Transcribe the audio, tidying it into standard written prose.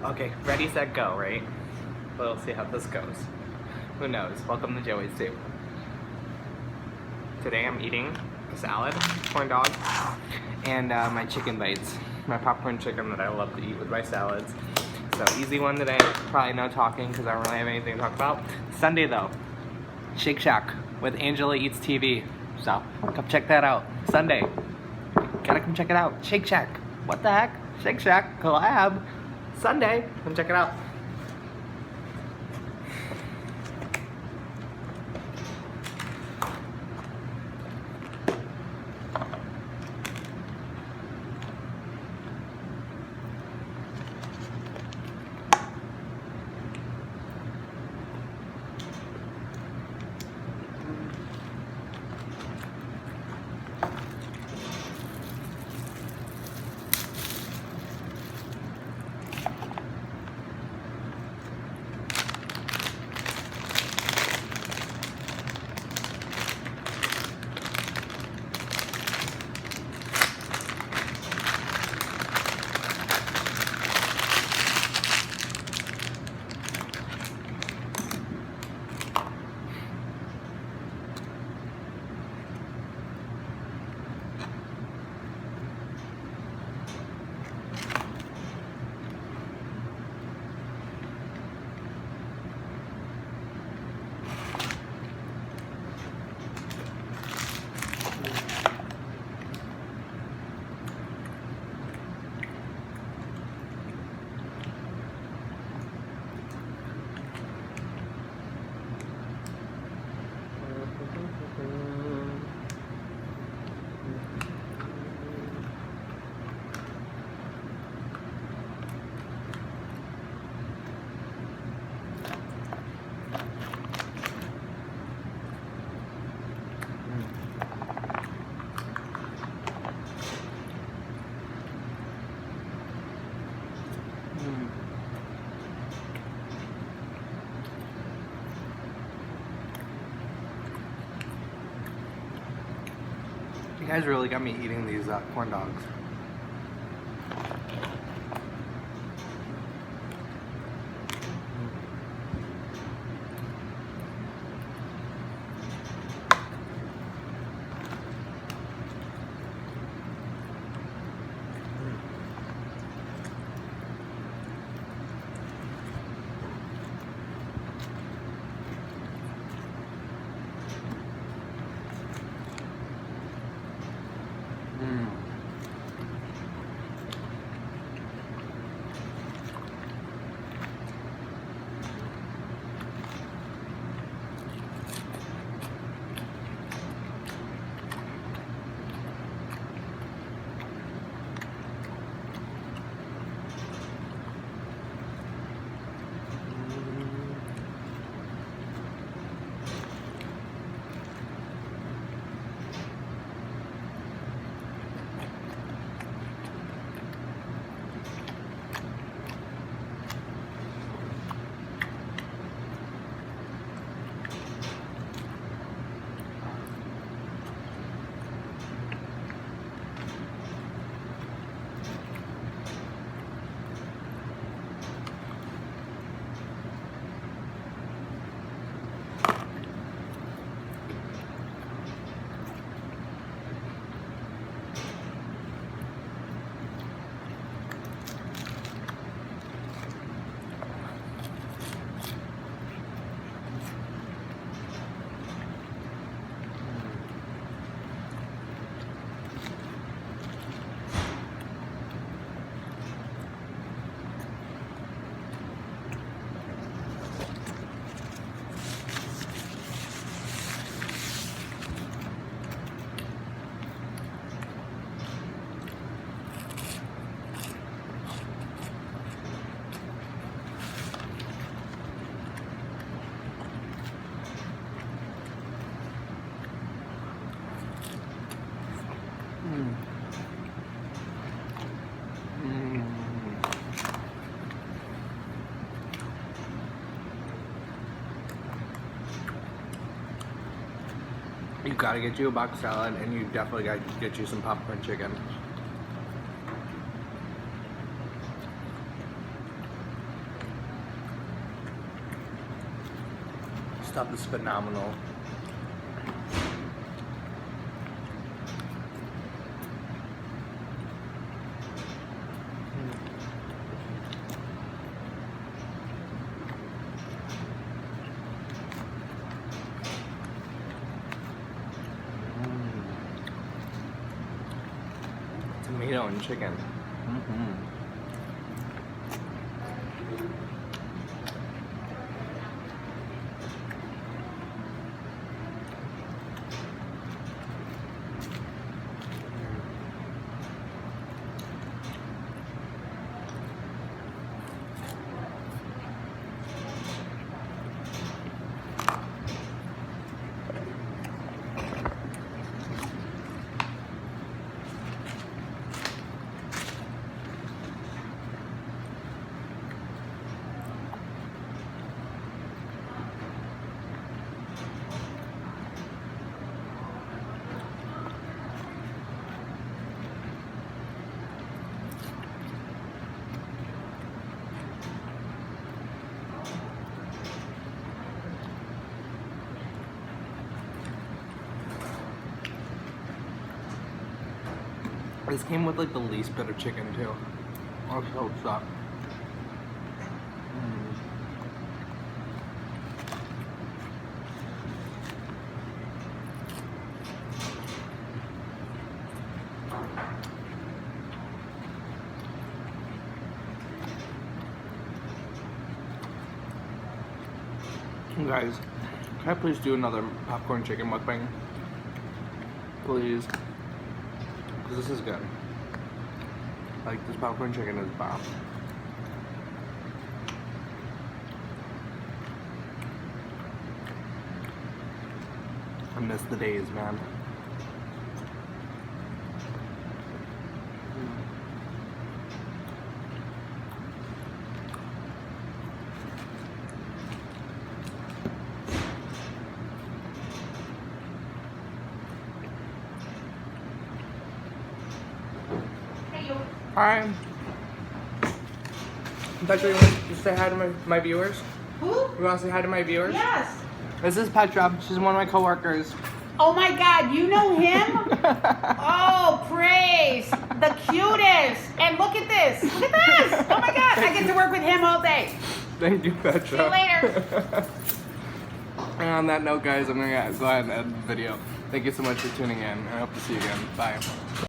Okay, ready, set, go, right? We'll see how this goes. Who knows? Welcome to Joey's Soup. Today I'm eating a salad, corn dog, and my chicken bites. My popcorn chicken that I love to eat with my salads. So easy one today, probably no talking because I don't really have anything to talk about. Sunday though, Shake Shack with Angela Eats TV. So come check that out. Sunday, gotta come check it out. Shake Shack, what the heck? Shake Shack collab. Sunday, come check it out. You guys really got me eating these corn dogs. You gotta get you a box salad, and you definitely gotta get you some popcorn chicken. stuff is phenomenal. Tomato and chicken. This came with like the least bit of chicken too. Also sucked. Guys, can I please do another popcorn chicken mukbang? Please. Because this is good. Like, this popcorn chicken is bomb. I miss the days, man. Hi. Petra, you want to say hi to my viewers? Who? You want to say hi to my viewers? Yes. This is Petra. She's one of my coworkers. Oh my God, you know him? Oh, praise. The cutest. And look at this. Look at this. Oh my God, I get to work with him all day. Thank you, Petra. See you later. And on that note, guys, I'm going to go ahead and end the video. Thank you so much for tuning in. I hope to see you again. Bye.